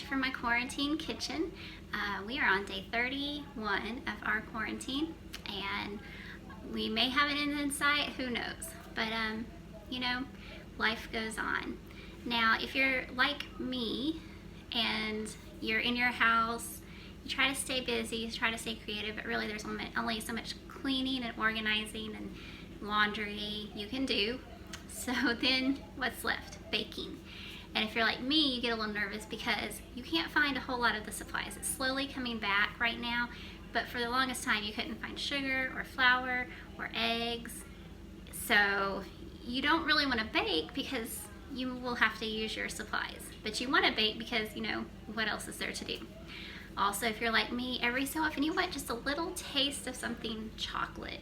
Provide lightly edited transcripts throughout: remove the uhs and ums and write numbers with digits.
for my quarantine kitchen. We are on day 31 of our quarantine, and we may have an end in sight, who knows, but you know, life goes on. Now, if you're like me and you're in your house, you try to stay busy, you try to stay creative, but really there's only so much cleaning and organizing and laundry you can do. So then what's left? Baking. And if you're like me, you get a little nervous because you can't find a whole lot of the supplies. It's slowly coming back right now, but for the longest time you couldn't find sugar or flour or eggs. So you don't really want to bake because you will have to use your supplies. But you want to bake because, you know, what else is there to do? Also, if you're like me, every so often you want just a little taste of something chocolate.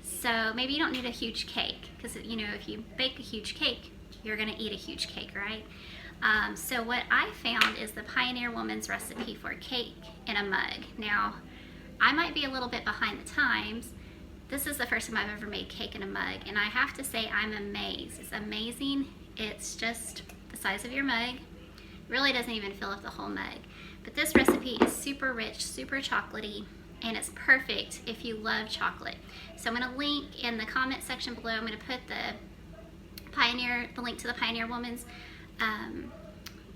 So maybe you don't need a huge cake because, you know, if you bake a huge cake, you're going to eat a huge cake, right? So what I found is the Pioneer Woman's recipe for cake in a mug. Now, I might be a little bit behind the times. This is the first time I've ever made cake in a mug, and I have to say I'm amazed. It's amazing. It's just the size of your mug. It really doesn't even fill up the whole mug. But this recipe is super rich, super chocolatey, and it's perfect if you love chocolate. So I'm going to link in the comment section below. I'm going to put the link to the Pioneer Woman's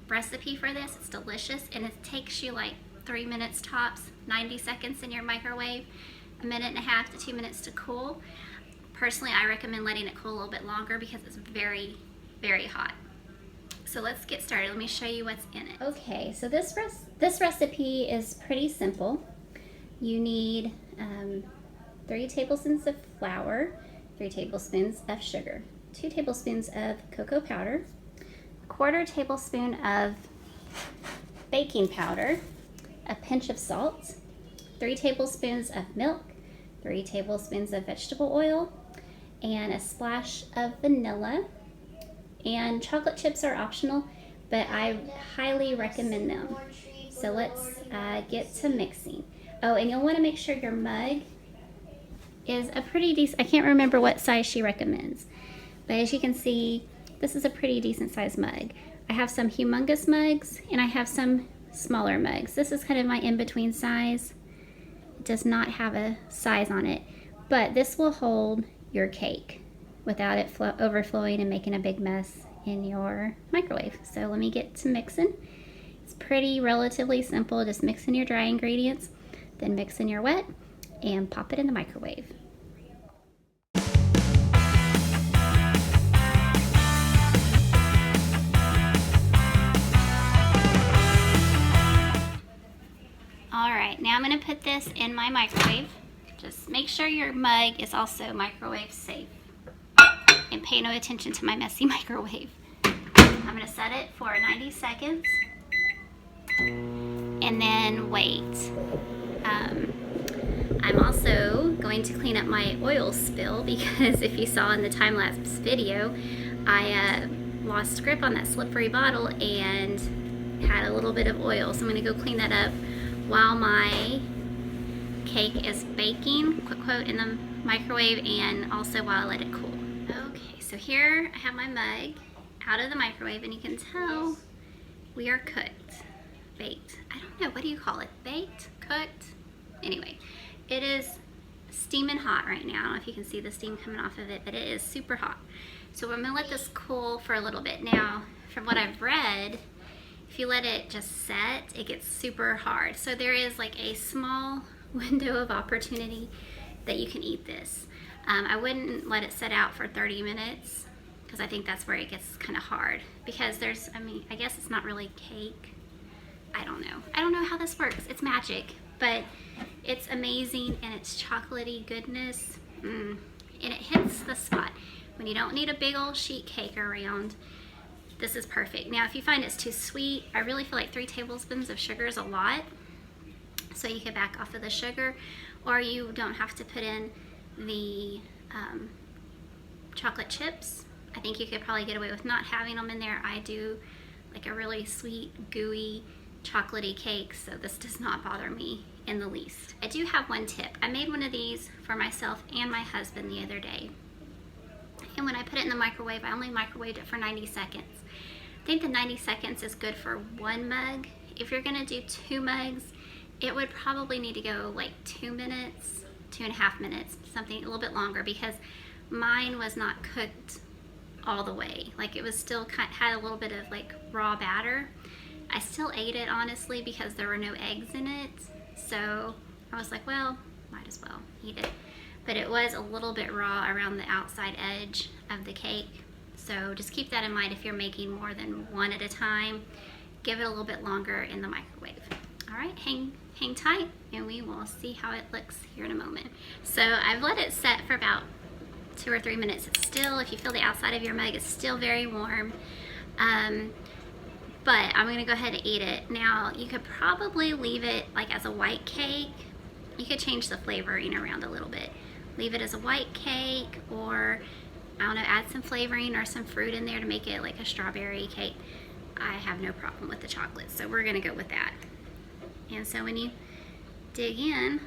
recipe for this. It's delicious, and it takes you like 3 minutes tops, 90 seconds in your microwave, 1.5 to 2 minutes to cool. Personally, I recommend letting it cool a little bit longer because it's very, very hot. So let's get started. Let me show you what's in it. Okay, so this recipe is pretty simple. You need 3 tablespoons of flour, 3 tablespoons of sugar, 2 tablespoons of cocoa powder, 1/4 tablespoon of baking powder, a pinch of salt, 3 tablespoons of milk, 3 tablespoons of vegetable oil, and a splash of vanilla. And chocolate chips are optional, but I highly recommend them. So let's get to mixing. Oh, and you'll want to make sure your mug is a pretty decent, I can't remember what size she recommends, but as you can see, this is a pretty decent sized mug. I have some humongous mugs and I have some smaller mugs. This is kind of my in-between size. It does not have a size on it, but this will hold your cake without it overflowing and making a big mess in your microwave. So let me get to mixing. It's pretty relatively simple. Just mix in your dry ingredients, then mix in your wet, and pop it in the microwave. All right, now I'm gonna put this in my microwave. Just make sure your mug is also microwave safe. And pay no attention to my messy microwave. I'm gonna set it for 90 seconds and then wait. I'm also going to clean up my oil spill because if you saw in the time-lapse video, I lost grip on that slippery bottle and had a little bit of oil. So I'm gonna go clean that up while my cake is baking, quick quote, in the microwave, and also while I let it cool. Okay, so here I have my mug out of the microwave, and you can tell we are cooked, baked. I don't know, what do you call it? Baked, cooked? Anyway, it is steaming hot right now. I don't know if you can see the steam coming off of it, but it is super hot. So I'm gonna let this cool for a little bit. Now, from what I've read, if you let it just set, it gets super hard. So there is like a small window of opportunity that you can eat this. I wouldn't let it set out for 30 minutes because I think that's where it gets kind of hard, because there's, I mean, I guess it's not really cake. I don't know how this works. It's magic, but it's amazing, and it's chocolatey goodness, and it hits the spot. When you don't need a big old sheet cake around, this is perfect. Now, if you find it's too sweet, I really feel like 3 tablespoons of sugar is a lot. So you could back off of the sugar, or you don't have to put in the chocolate chips. I think you could probably get away with not having them in there. I do like a really sweet, gooey, chocolatey cake, so this does not bother me in the least. I do have one tip. I made one of these for myself and my husband the other day. And when I put it in the microwave, I only microwaved it for 90 seconds. think the 90 seconds is good for one mug. If you're gonna do 2 mugs, it would probably need to go like 2 minutes, 2.5 minutes, something a little bit longer, because mine was not cooked all the way. Like, it was still had a little bit of like raw batter. I still ate it, honestly, because there were no eggs in it. So I was like, well, might as well eat it. But it was a little bit raw around the outside edge of the cake. So just keep that in mind if you're making more than one at a time. Give it a little bit longer in the microwave. All right, hang tight, and we will see how it looks here in a moment. So I've let it set for about 2 or 3 minutes. It's still, if you feel the outside of your mug, it's still very warm. But I'm gonna go ahead and eat it. Now, you could probably leave it like as a white cake. You could change the flavoring around a little bit. Leave it as a white cake, or I don't know, add some flavoring or some fruit in there to make it like a strawberry cake. I have no problem with the chocolate, so we're gonna go with that. And so when you dig in,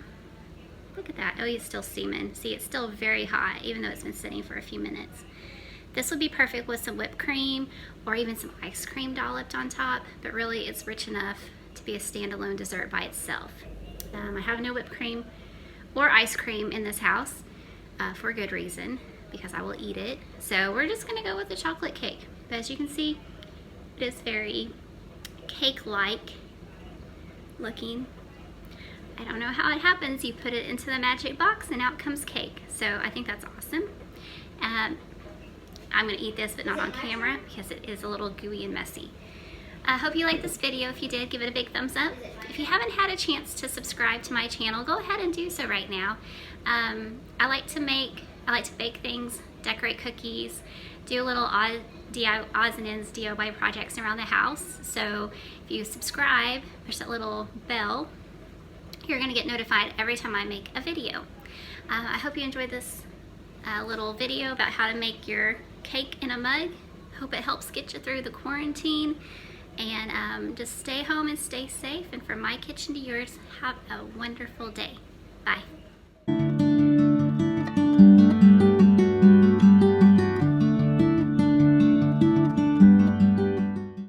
look at that. Oh, it's still steaming. See, it's still very hot, even though it's been sitting for a few minutes. This would be perfect with some whipped cream or even some ice cream dolloped on top, but really it's rich enough to be a standalone dessert by itself. I have no whipped cream or ice cream in this house for a good reason, because I will eat it. So we're just gonna go with the chocolate cake. But as you can see, it is very cake-like looking. I don't know how it happens. You put it into the magic box and out comes cake. So I think that's awesome. I'm gonna eat this, but not on camera because it is a little gooey and messy. I hope you liked this video. If you did, give it a big thumbs up. If you haven't had a chance to subscribe to my channel, go ahead and do so right now. I like to bake things, decorate cookies, do little odds and ends DIY projects around the house. So if you subscribe, push that little bell, you're gonna get notified every time I make a video. I hope you enjoyed this little video about how to make your cake in a mug. Hope it helps get you through the quarantine, and just stay home and stay safe. And from my kitchen to yours, have a wonderful day. Bye.